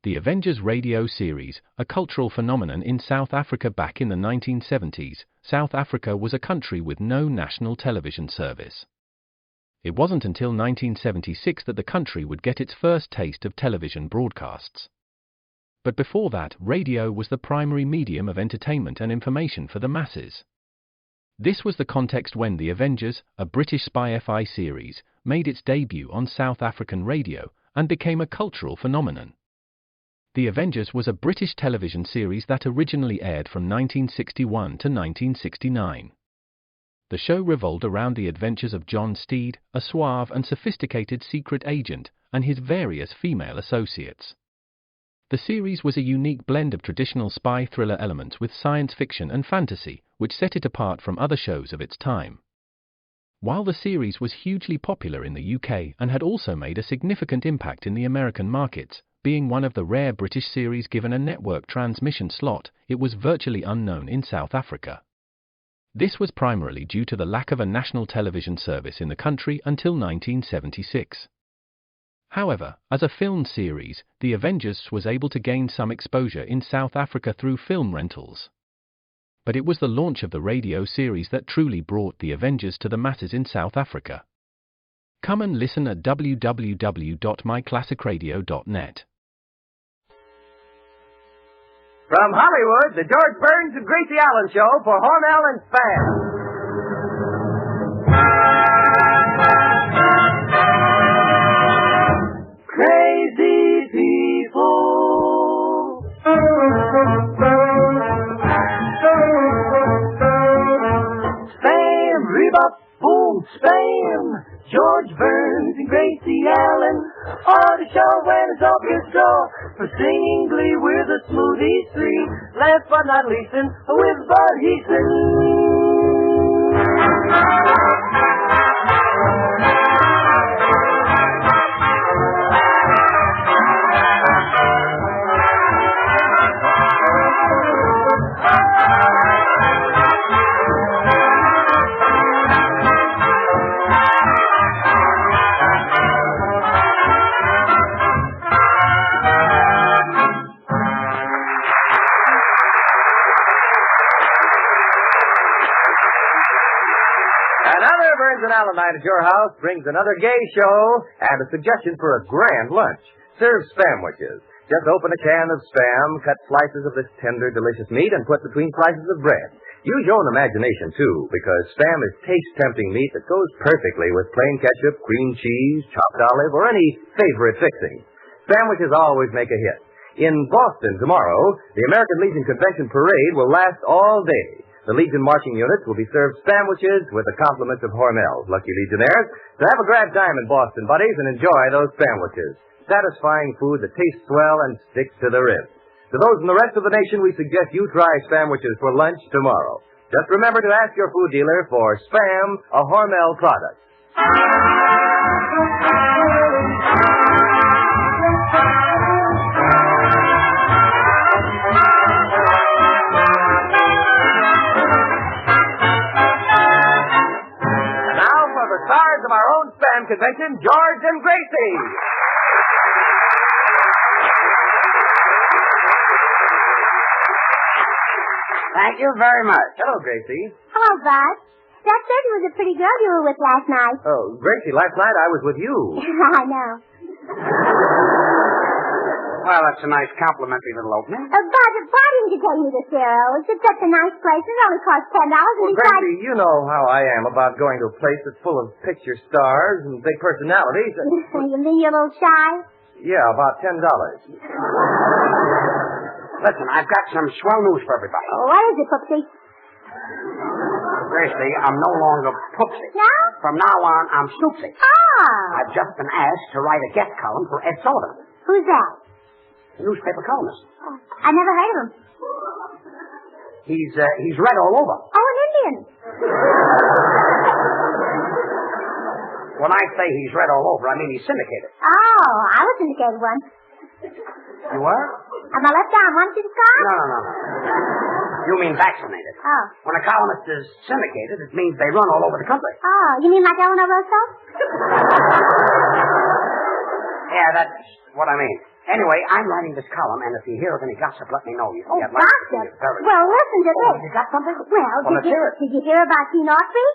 The Avengers radio series, a cultural phenomenon in South Africa back in the 1970s, South Africa was a country with no national television service. It wasn't until 1976 that the country would get its first taste of television broadcasts. But before that, radio was the primary medium of entertainment and information for the masses. This was the context when The Avengers, a British spy-fi series, made its debut on South African radio and became a cultural phenomenon. The Avengers was a British television series that originally aired from 1961 to 1969. The show revolved around the adventures of John Steed, a suave and sophisticated secret agent, and his various female associates. The series was a unique blend of traditional spy thriller elements with science fiction and fantasy, which set it apart from other shows of its time. While the series was hugely popular in the UK and had also made a significant impact in the American markets, being one of the rare British series given a network transmission slot, it was virtually unknown in South Africa. This was primarily due to the lack of a national television service in the country until 1976. However, as a film series, The Avengers was able to gain some exposure in South Africa through film rentals. But it was the launch of the radio series that truly brought The Avengers to the masses in South Africa. Come and listen at www.myclassicradio.net. From Hollywood, the George Burns and Gracie Allen Show for Hormel and Spam. Crazy people. Spam, rebop, boom, spam. George Burns and Gracie Allen are the show when it's all gets go. For singing glee, we're the Smoothies Three. Last but not least, with Bud Heaton. Another Burns and Allen night at your house brings another gay show and a suggestion for a grand lunch. Serve Spamwiches. Just open a can of Spam, cut slices of this tender, delicious meat, and put between slices of bread. Use your own imagination, too, because Spam is taste-tempting meat that goes perfectly with plain ketchup, cream cheese, chopped olive, or any favorite fixing. Spamwiches always make a hit. In Boston tomorrow, the American Legion Convention Parade will last all day. The Legion marching units will be served Spamwiches with the compliments of Hormel. Lucky Legionnaires. So have a grand time in Boston, buddies, and enjoy those Spamwiches. Satisfying food that tastes well and sticks to the ribs. To those in the rest of the nation, we suggest you try Spamwiches for lunch tomorrow. Just remember to ask your food dealer for Spam, a Hormel product. Stars of our own Spam convention, George and Gracie. Thank you very much. Hello, Gracie. Hello, Bud. That certainly was a pretty girl you were with last night. Oh, Gracie, last night I was with you. I know. Well, that's a nice complimentary little opening. Bud, why didn't you take me to Ciro's? It's such a nice place. It only costs $10. Well, Gracie, you know how I am about going to a place that's full of picture stars and big personalities. You mean you're a little shy? Yeah, about $10. Listen, I've got some swell news for everybody. Oh, what is it, Poopsie? Gracie, I'm no longer Poopsie. No? From now on, I'm Snoopsie. Oh. I've just been asked to write a guest column for Ed Sullivan, Who's that? the newspaper columnist. Oh, I never heard of him. He's read all over. Oh, an Indian. When I say he's read all over, I mean he's syndicated. Oh, I was syndicated once. You were? On my left arm, once in the car? No. You mean vaccinated. Oh. When a columnist is syndicated, it means they run all over the country. Oh, you mean like Eleanor Roosevelt? Yeah, that's what I mean. Anyway, I'm writing this column, and if you hear of any gossip, let me know. You can get gossip? Well, listen to this. You got something? Well, let's hear it. Did you hear about Gene Autry?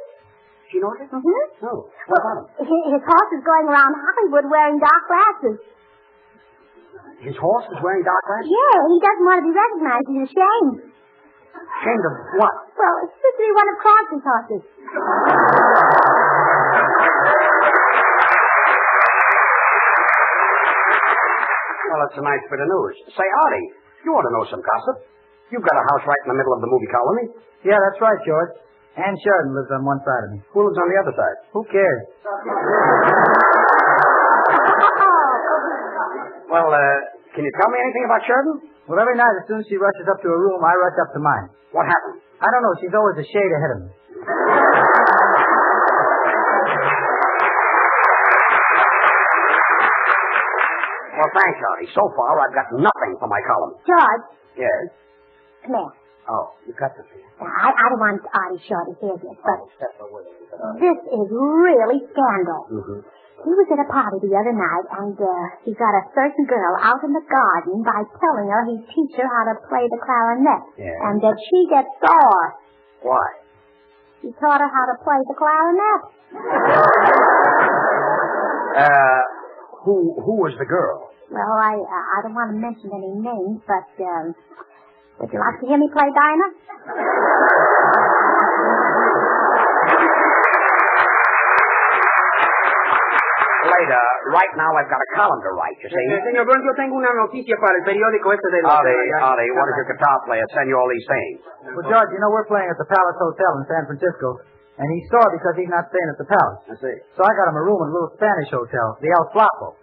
Gene Autry? Mm-hmm. No. What about him? His horse is going around Hollywood wearing dark glasses. His horse is wearing dark glasses? Yeah, he doesn't want to be recognized. He's ashamed. Ashamed of what? Well, it's supposed to be one of Clancy's horses. Well, that's a nice bit of news. Say, Artie, you ought to know some gossip. You've got a house right in the middle of the movie colony. Yeah, that's right, George. Ann Sheridan lives on one side of me. Who lives on the other side? Who cares? Well, can you tell me anything about Sheridan? Well, every night as soon as she rushes up to her room, I rush up to mine. What happened? I don't know. She's always a shade ahead of me. Well, thanks, Artie. So far, I've got nothing for my column. George. Yes? Come here. Oh, you got the thing. I don't want Artie Shaw to hear this, but Step away. this is really scandal. Mm-hmm. He was at a party the other night, and he got a certain girl out in the garden by telling her he'd teach her how to play the clarinet. Yeah. And that she gets sore. Why? He taught her how to play the clarinet. Who was the girl? Well, I don't want to mention any names, but would you like to hear me play Dinah? Later. Right now, I've got a column to write, you see. Señor Burns, yo tengo una noticia para el periódico este de... Artie, what does your guitar player send you all these things? Well, George, you know we're playing at the Palace Hotel in San Francisco, and he's sore because he's not staying at the Palace. I see. So I got him a room in a little Spanish hotel, the El Flapo.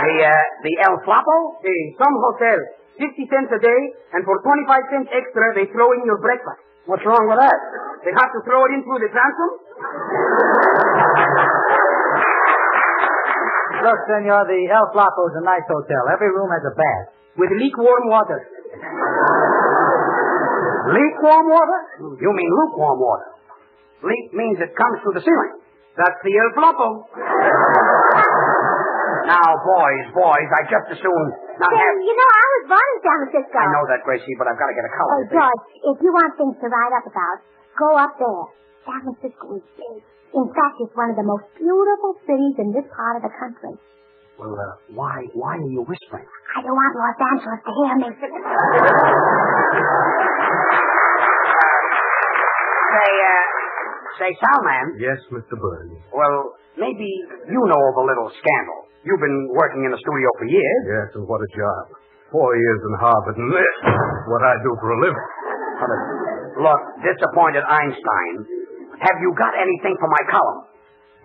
The El Flapo? Sí, some hotel. 50 cents a day, and for 25 cents extra, they throw in your breakfast. What's wrong with that? They have to throw it in through the transom? Look, senor, the El Flapo is a nice hotel. Every room has a bath with lukewarm water. Lukewarm water? You mean lukewarm water. Leak means it comes through the ceiling. That's the El Flapo. Now, boys, I just as soon not have... You know, I was born in San Francisco. I know that, Gracie, but I've got to get a column. Oh, George, if you want things to write up about, go up there. San Francisco is big. In fact, it's one of the most beautiful cities in this part of the country. Well, why are you whispering? I don't want Los Angeles to hear me. Say, Salman. Yes, Mr. Burns. Well, maybe you know of a little scandal. You've been working in the studio for years. Yes, and what a job. 4 years in Harvard, and this is what I do for a living. Look, disappointed Einstein. Have you got anything for my column?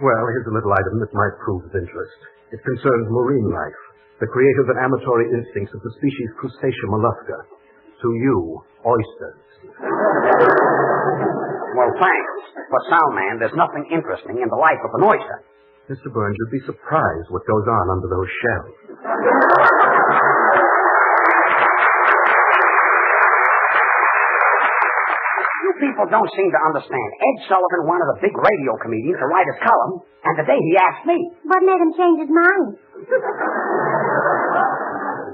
Well, here's a little item that might prove of interest. It concerns marine life, the creative and amatory instincts of the species Crustacea mollusca. To you, oysters. Well, thanks. For Salman, there's nothing interesting in the life of an oyster. Mr. Burns, you'd be surprised what goes on under those shells. You people don't seem to understand. Ed Sullivan wanted a big radio comedian to write his column, and today he asked me. What made him change his mind?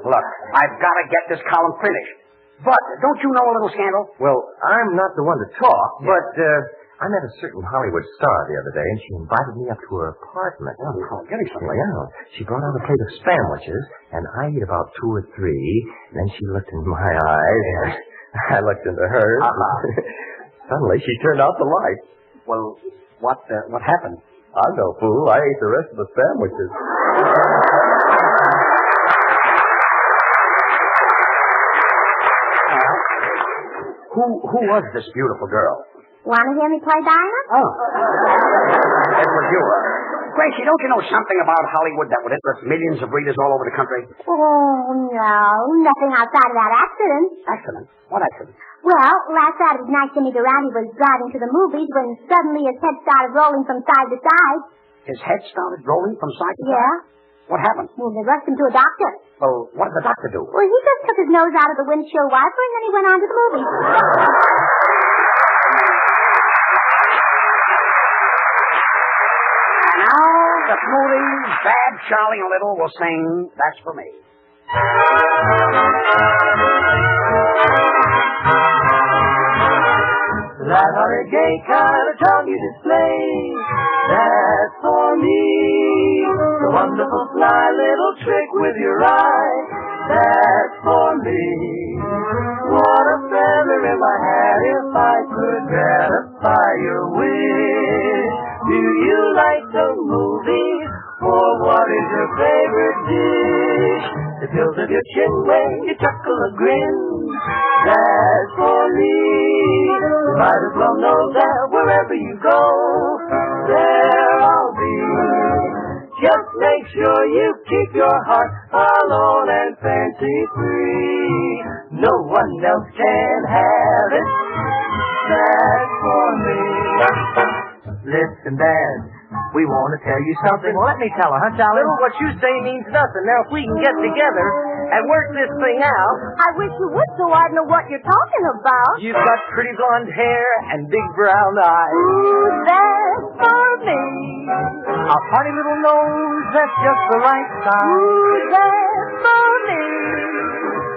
Look, I've got to get this column finished. But don't you know a little scandal? Well, I'm not the one to talk, but I met a certain Hollywood star the other day, and she invited me up to her apartment. Oh, getting something. Yeah. She brought out a plate of sandwiches, and I ate about 2 or 3. Then she looked into my eyes, and I looked into hers. Suddenly, she turned out the light. Well, what happened? I'm no fool. I ate the rest of the sandwiches. Who was this beautiful girl? Want to hear me play Dinah? Oh. It was you. Gracie, don't you know something about Hollywood that would interest millions of readers all over the country? Oh, no. Nothing outside of that accident. Accident? What accident? Well, last Saturday night, Jimmy Durante was driving to the movies when suddenly his head started rolling from side to side. His head started rolling from side to side? Yeah. What happened? Well, they rushed him to a doctor. Well, what did the doctor do? Well, he just took his nose out of the windshield wiper and then he went on to the movies. And now the smoothies, Bad Charlie and Little will sing That's For Me. Light-hearted, gay kind of tongue you display. That's for me. The wonderful, sly little trick with your eye. That's for me. What a feather in my hat if I could gratify your wish. Do you like the movie? Or what is your favorite dish? The tilt of your chin when you chuckle a grin. That's for me. You might as well know that wherever you go, there I'll be. Just make sure you keep your heart alone and fancy-free. No one else can have it. That's for me. Listen, Dad, we want to tell you something. Well, let me tell her, huh, Charlie? Little, what you say means nothing. Now, if we can get together and work this thing out. I wish you would, so I'd know what you're talking about. You've got pretty blonde hair and big brown eyes. Ooh, that's for me. A funny little nose that's just the right size. Ooh, that's for me.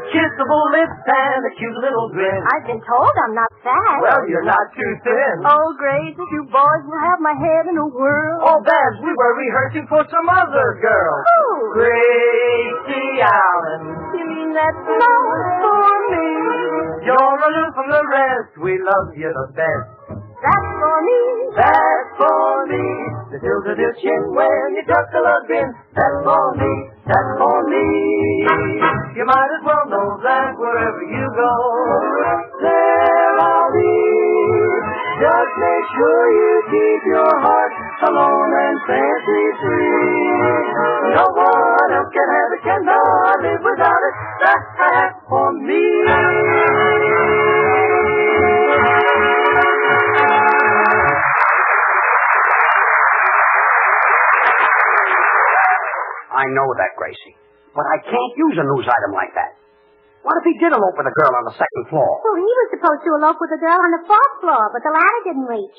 Kissable lips and a cute little grin. I've been told I'm not fat. Well, you're not too thin. Oh, Grace, you boys will have my head in a whirl. Oh, Babs, we were rehearsing for some other girl. Who? Gracie Allen. You mean that's not for me? You're aloof from the rest. We love you the best. That's for me. That's for me. The tilt of your chin when you chuckle a grin. That's for me. That's for me. You might as well know that wherever you go, there I'll be. Just make sure you keep your heart alone and fancy-free. No one else can have it, cannot live without it. That's for me. I know that, Gracie. But I can't use a news item like that. What if he did elope with a girl on the second floor? Well, he was supposed to elope with a girl on the fourth floor, but the ladder didn't reach.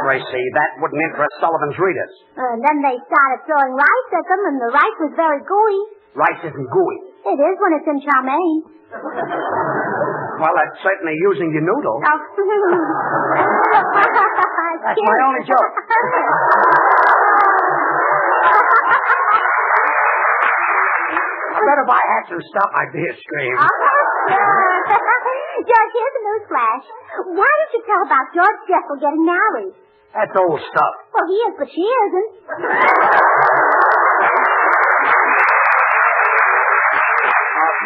Gracie, that wouldn't interest Sullivan's readers. And then they started throwing rice at them, and the rice was very gooey. Rice isn't gooey. It is when it's in chow mein. Well, that's certainly using your noodle. Oh. That's my only joke. I bet if I had some stuff, I'd be a scream. George, here's a news flash. Why don't you tell about George Jessel getting married? That's old stuff. Well, he is, but she isn't.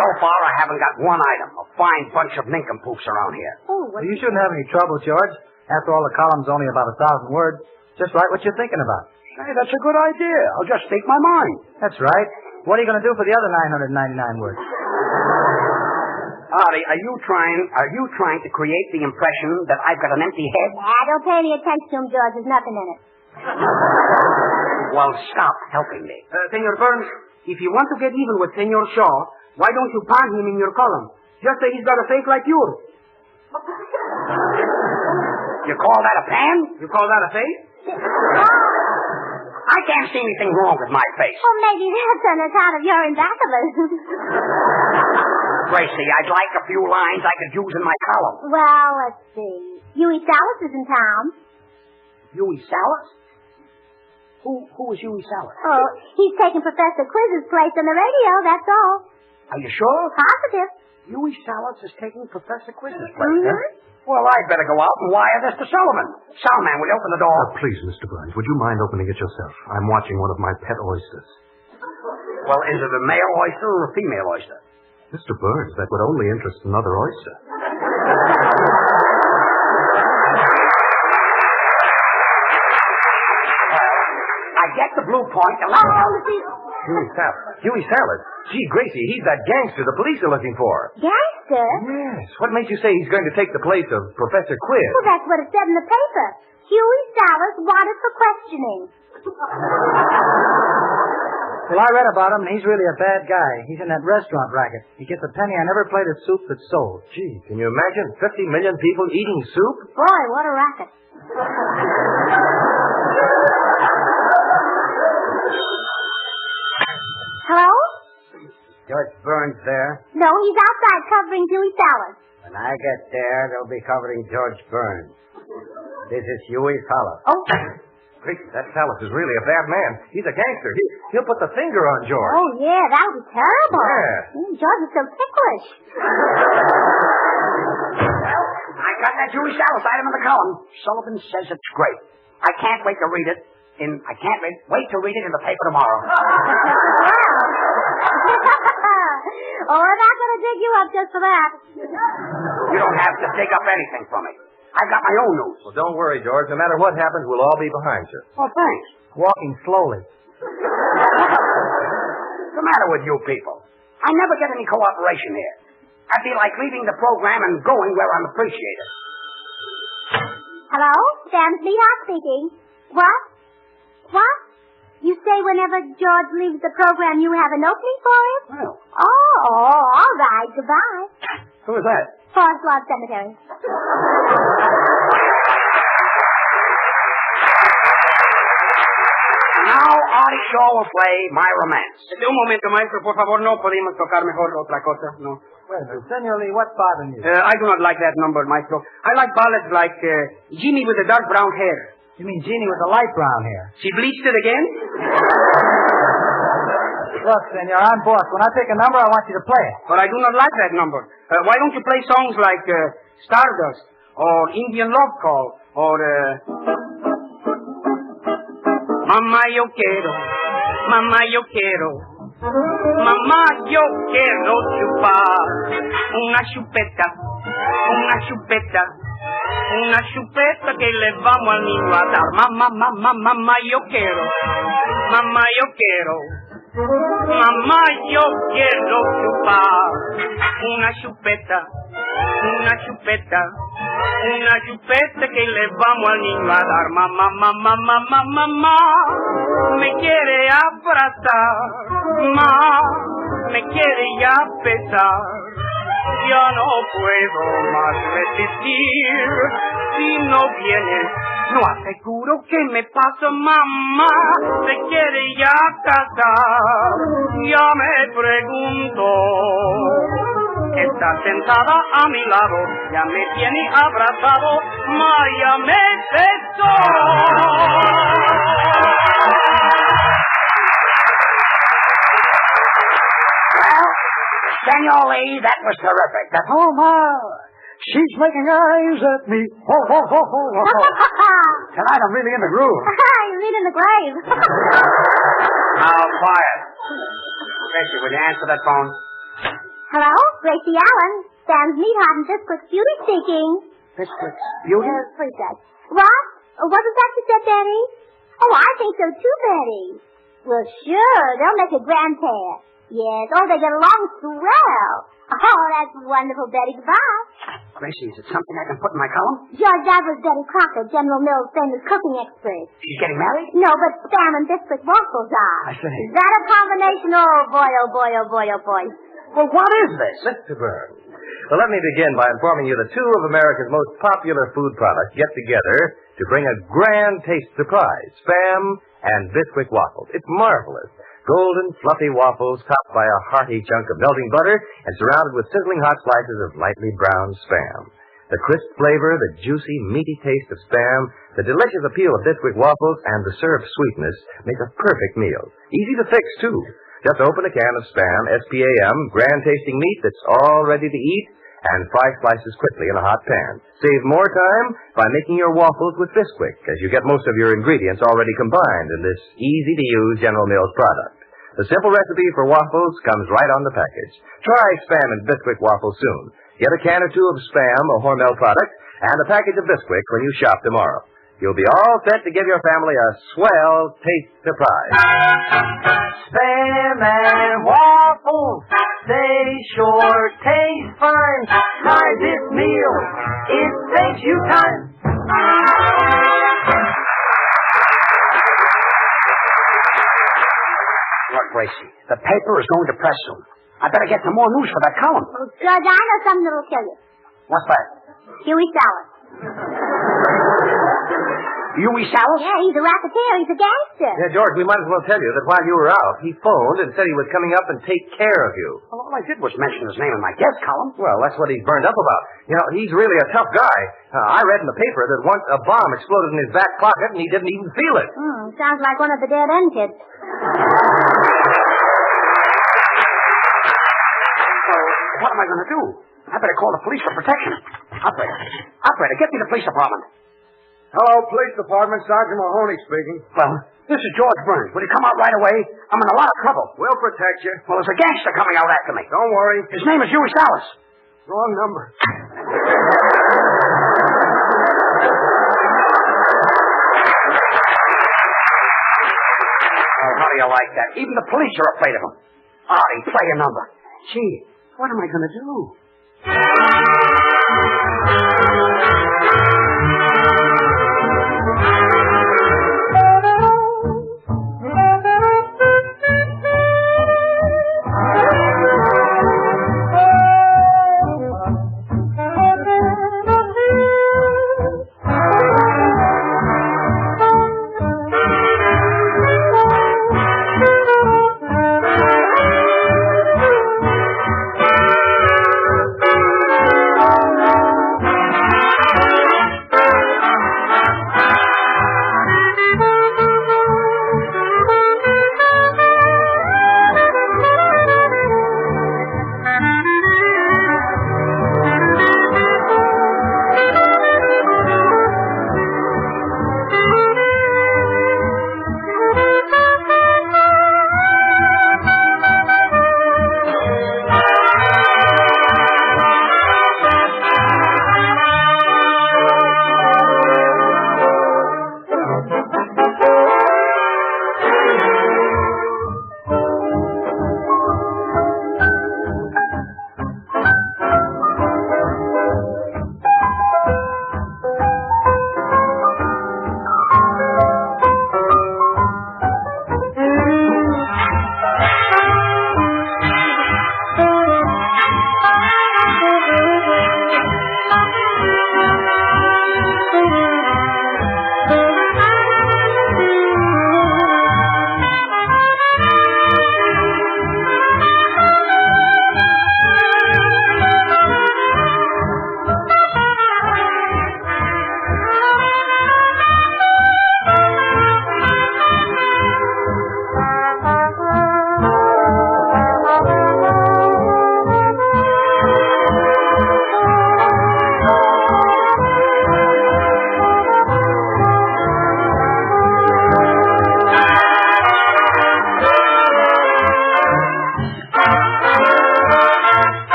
So far, I haven't got one item. A fine bunch of nincompoops around here. Oh, Well, you shouldn't have any trouble, George. After all, the column's only about 1,000 words. Just write what you're thinking about. Hey, that's a good idea. I'll just speak my mind. That's right. What are you going to do for the other 999 words? Artie, are you trying to create the impression that I've got an empty head? Don't pay any attention to him, George. There's nothing in it. Well, stop helping me. Senor Burns, if you want to get even with Senor Shaw, why don't you pan him in your column? Just say he's got a face like yours. You call that a pan? You call that a face? I can't see anything wrong with my face. Well, maybe that's on account of your indactylism. Gracie, I'd like a few lines I could use in my column. Well, let's see. Huey Salas is in town. Huey Salas? Who is Huey Salas? Oh, he's taking Professor Quiz's place on the radio, that's all. Are you sure? Positive. Huey Salas is taking Professor Quiz's place, huh? Well, I'd better go out and wire this to Sullivan. Soundman, will you open the door? Please, Mr. Burns, would you mind opening it yourself? I'm watching one of my pet oysters. Well, is it a male oyster or a female oyster? Mr. Burns, that would only interest another oyster. I get the blue point. Huey Salas. Gee, Gracie, he's that gangster the police are looking for. Gangster? Yes. What makes you say he's going to take the place of Professor Quiz? Well, that's what it said in the paper. Huey Salas wanted for questioning. Well, I read about him, and he's really a bad guy. He's in that restaurant racket. He gets a penny on every plate of soup that's sold. Gee, can you imagine 50 million people eating soup? Boy, what a racket. Hello? George Burns there. No, he's outside covering Dewey Salad. When I get there, they'll be covering George Burns. This is Huey Fowler. Oh. Gracie, that Salas is really a bad man. He's a gangster. He'll put the finger on George. Oh, yeah, that'll be terrible. Yeah. George is so ticklish. I got that Jewish Alice item in the column. Sullivan says it's great. I can't wait to read it. I can't wait to read it in the paper tomorrow. Oh, we're not going to dig you up just for that. You don't have to dig up anything from me. I've got my own news. Well, don't worry, George. No matter what happens, we'll all be behind you. Oh, thanks. Walking slowly. What's the matter with you people? I never get any cooperation here. I feel like leaving the program and going where I'm appreciated. Hello? Sam Sweetheart speaking. What? What? You say whenever George leaves the program, you have an opening for him? Well. Oh, all right. Goodbye. Who is that? Forest Lawn Cemetery. Now, Artie Shaw will play My Romance. Un momento, maestro, por favor, no podemos tocar mejor otra cosa, no. Well, Senor Lee, what's bothering you? I do not like that number, maestro. I like ballads like Jeannie with the dark brown hair. You mean Jeannie with the light brown hair? She bleached it again? Look, Senor, I'm boss. When I pick a number, I want you to play it. But I do not like that number. Why don't you play songs like Stardust or Indian Love Call or Mamá yo quiero, mamá yo quiero, mamá yo quiero chupar una chupeta, una chupeta, una chupeta que le vamos al niño a dar. Mamá yo quiero, mamá yo quiero. Mamá, yo quiero chupar una chupeta, una chupeta, una chupeta que le vamos al niño a dar. Mamá, me quiere abrazar, me quiere ya besar. Ya no puedo más resistir, si no vienes, no aseguro que me paso, mamá, se quiere ya casar. Ya me pregunto, está sentada a mi lado, ya me tiene abrazado, ya me besó. Senor Lee, that was terrific. Oh, my. She's making eyes at me. Oh. Tonight I'm really in the groove. You're in the grave. Now, quiet. Gracie, will you answer that phone? Hello? Gracie Allen. Sam's Meatheart and Biscuit's Beauty speaking. Biscuit's Beauty? Please, Dad. What? What was that you said, Betty? Oh, I think so too, Betty. Well, sure. They'll make a grand pair. Yes. Oh, they get along swell. Oh, that's wonderful, Betty. Goodbye. Gracie, is it something I can put in my column? George, that was Betty Crocker, General Mills' famous cooking expert. She's getting married? No, but Spam and Biscuit waffles are. I see. Is that a combination? Oh, boy, oh, boy, oh, boy, oh, boy. Well, what is this? Mr. Burns. Well, let me begin by informing you that two of America's most popular food products get together to bring a grand taste surprise. Spam and Bisquick waffles. It's marvelous. Golden, fluffy waffles topped by a hearty chunk of melting butter and surrounded with sizzling hot slices of lightly browned Spam. The crisp flavor, the juicy, meaty taste of Spam, the delicious appeal of Bisquick waffles, and the syrup sweetness make a perfect meal. Easy to fix, too. Just open a can of Spam, S-P-A-M, grand-tasting meat that's all ready to eat, and fry slices quickly in a hot pan. Save more time by making your waffles with Bisquick, as you get most of your ingredients already combined in this easy-to-use General Mills product. The simple recipe for waffles comes right on the package. Try Spam and Bisquick waffles soon. Get a can or two of Spam, a Hormel product, and a package of Bisquick when you shop tomorrow. You'll be all set to give your family a swell taste surprise. Spam and waffles, they sure taste fine. Try this meal, it saves you time. Look, Gracie, the paper is going to press soon. I better get some more news for that column. Oh, George, I know something that'll kill you. What's that? Huey Salad. Huey Salas? Yeah, he's a racketeer. He's a gangster. Yeah, George, we might as well tell you that while you were out, he phoned and said he was coming up and take care of you. Well, all I did was mention his name in my guest column. Well, that's what he's burned up about. You know, he's really a tough guy. I read in the paper that once a bomb exploded in his back pocket and he didn't even feel it. Sounds like one of the dead end kids. So, what am I going to do? I better call the police for protection. Operator, get me the police department. Hello, police department. Sergeant Mahoney speaking. Well, this is George Burns. Will you come out right away? I'm in a lot of trouble. We'll protect you. Well, there's a gangster coming out after me. Don't worry. His name is Huey Salas. Wrong number. Oh, how do you like that? Even the police are afraid of him. Artie, play a number. Gee, what am I going to do?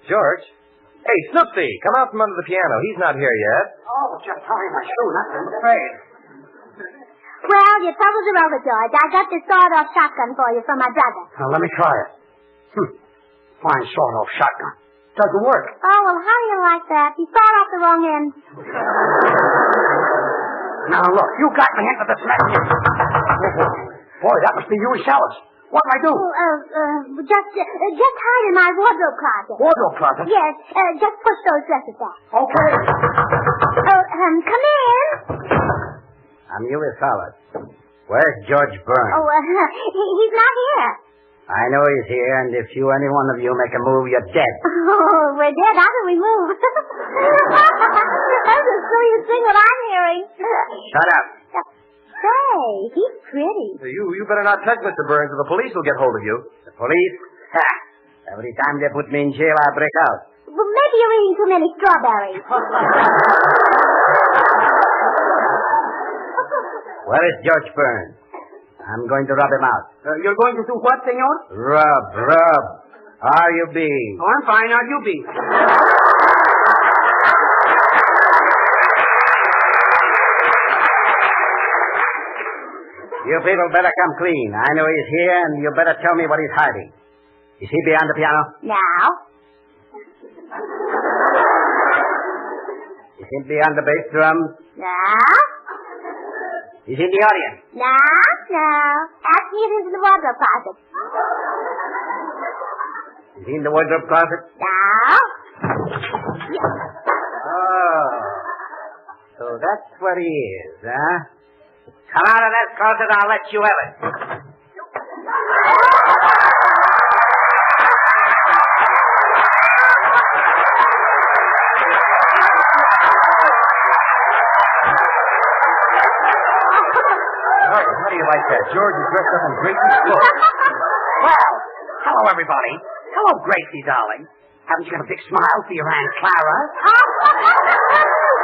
George? Hey, Snoopsy, come out from under the piano. He's not here yet. Oh, just tying my shoe, not I'm afraid. Well, your troubles are over, George. I got this sawed-off shotgun for you from my brother. Now, let me try it. Fine sawed-off shotgun. Doesn't work. Oh, well, how do you like that? You sawed off the wrong end. Now, look, you got me into this mess. Boy, that must be Huey Salas. What'll I do? Just hide in my wardrobe closet. Wardrobe closet? Yes, just push those dresses back. Okay. Come in. I'm Huey Salas. Where's George Burns? Oh, he's not here. I know he's here, and if any one of you make a move, you're dead. Oh, we're dead. How can we move? That's the silliest thing that I'm hearing. Shut up. Say, he's pretty. You better not touch Mr. Burns, or the police will get hold of you. The police? Ha! Every time they put me in jail, I break out. Well, maybe you're eating too many strawberries. Where is George Burns? I'm going to rub him out. You're going to do what, senor? Rub. How you be? Oh, I'm fine. How you be? You people better come clean. I know he's here, and you better tell me what he's hiding. Is he behind the piano? No. Is he behind the bass drum? No. Is he in the audience? No. Ask me if he's in the wardrobe closet. Is he in the wardrobe closet? No. Oh. So that's what he is, huh? Come out of that closet, I'll let you have it. How do you like that? George is dressed up in Gracie's clothes. Well, hello, everybody. Hello, Gracie, darling. Haven't you got a big smile for your Aunt Clara?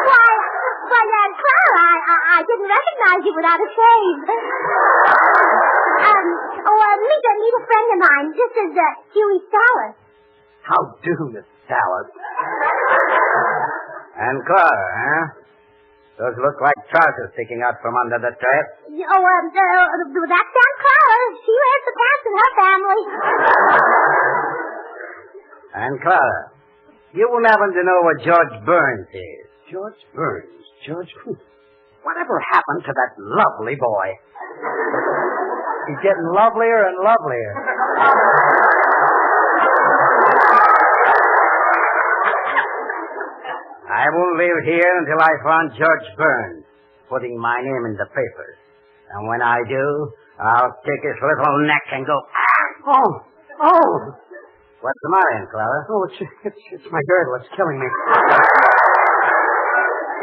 Why, Aunt Clara, I didn't recognize you without a shave. Meet a friend of mine. This is Huey Salas. How do, Miss Salas? And Clara, huh? Those look like trousers sticking out from under the dress. That's Aunt Clara. She wears the pants in her family. And Clara, you will happen to know what George Burns is. George Burns. George who? Whatever happened to that lovely boy? He's getting lovelier and lovelier. I won't leave here until I find George Burns, putting my name in the papers. And when I do, I'll take his little neck and go, ah! Oh! What's the matter, Aunt Clara? Oh, it's my girdle. It's killing me.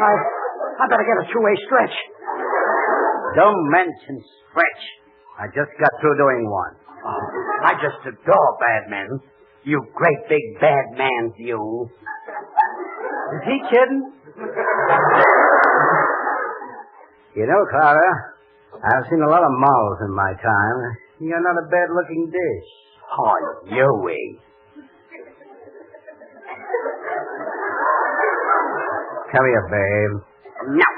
I better get a two-way stretch. Don't mention stretch. I just got through doing one. Oh, I just adore bad men. You great big bad man, you. Is he kidding? You know, Clara, I've seen a lot of models in my time. You're not a bad-looking dish. Oh, Huey. Come here, babe. No.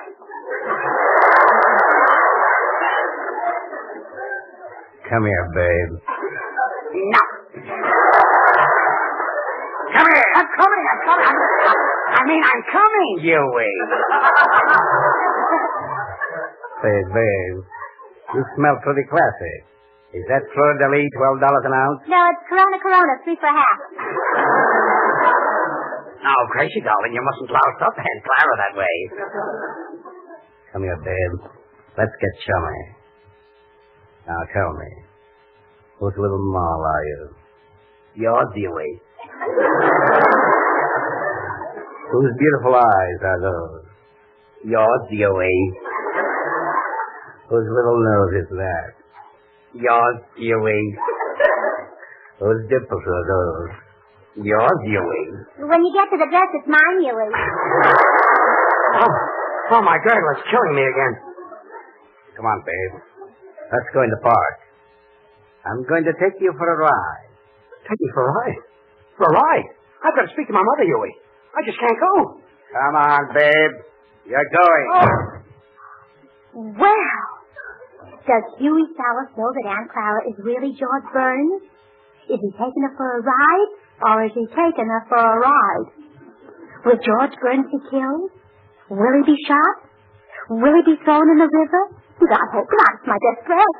Come here, babe. No. Come here. I'm coming. I'm coming, Huey. Say, babe, you smell pretty classy. Is that Fleur de Lis, $12 an ounce? No, it's Corona, 3 for half. Now, Gracie, darling, you mustn't louse up Aunt Clara that way. Come here, babe. Let's get chummy. Now, tell me, whose little Moll are you? Yours, Huey. Whose beautiful eyes are those? Yours, Huey. Whose little nose is that? Yours, Huey. Whose dimples are those? Yours, Huey. When you get to the dress, it's mine, Huey. Oh, my girdle, it's killing me again. Come on, babe. Let's go in the park. I'm going to take you for a ride. Take me for a ride? For a ride? I've got to speak to my mother, Huey. I just can't go. Come on, babe. You're going. Well, does Huey Salas know that Aunt Clara is really George Burns? Is he taking her for a ride, or is he taking her for a ride? Will George Burns be killed? Will he be shot? Will he be thrown in the river? God, hope not. It's my best friend.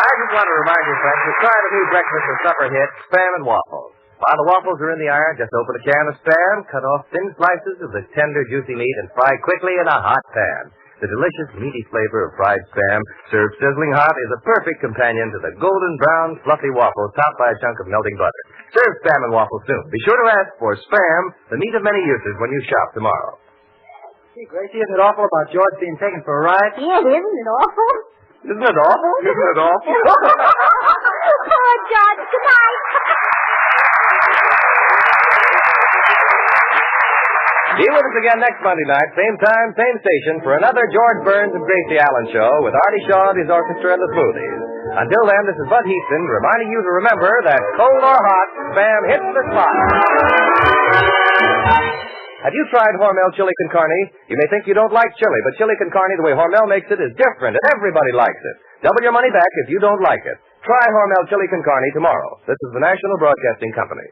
I just want to remind you, friends, to try the new breakfast and supper hit, Spam and Waffles. While the waffles are in the iron, just open a can of Spam, cut off thin slices of the tender, juicy meat, and fry quickly in a hot pan. The delicious, meaty flavor of fried Spam, served sizzling hot, is a perfect companion to the golden brown, fluffy waffles topped by a chunk of melting butter. Serve Spam and Waffles soon. Be sure to ask for Spam, the meat of many uses, when you shop tomorrow. Gee, Gracie, isn't it awful about George being taken for a ride? Yeah, isn't it awful? Isn't it awful? Isn't it awful? Poor George. Good night. Be with us again next Monday night, same time, same station, for another George Burns and Gracie Allen show with Artie Shaw and his orchestra and the Smoothies. Until then, this is Bud Heaston reminding you to remember that cold or hot, Spam hits the spot. Have you tried Hormel chili con carne? You may think you don't like chili, but chili con carne, the way Hormel makes it, is different, and everybody likes it. Double your money back if you don't like it. Try Hormel chili con carne tomorrow. This is the National Broadcasting Company.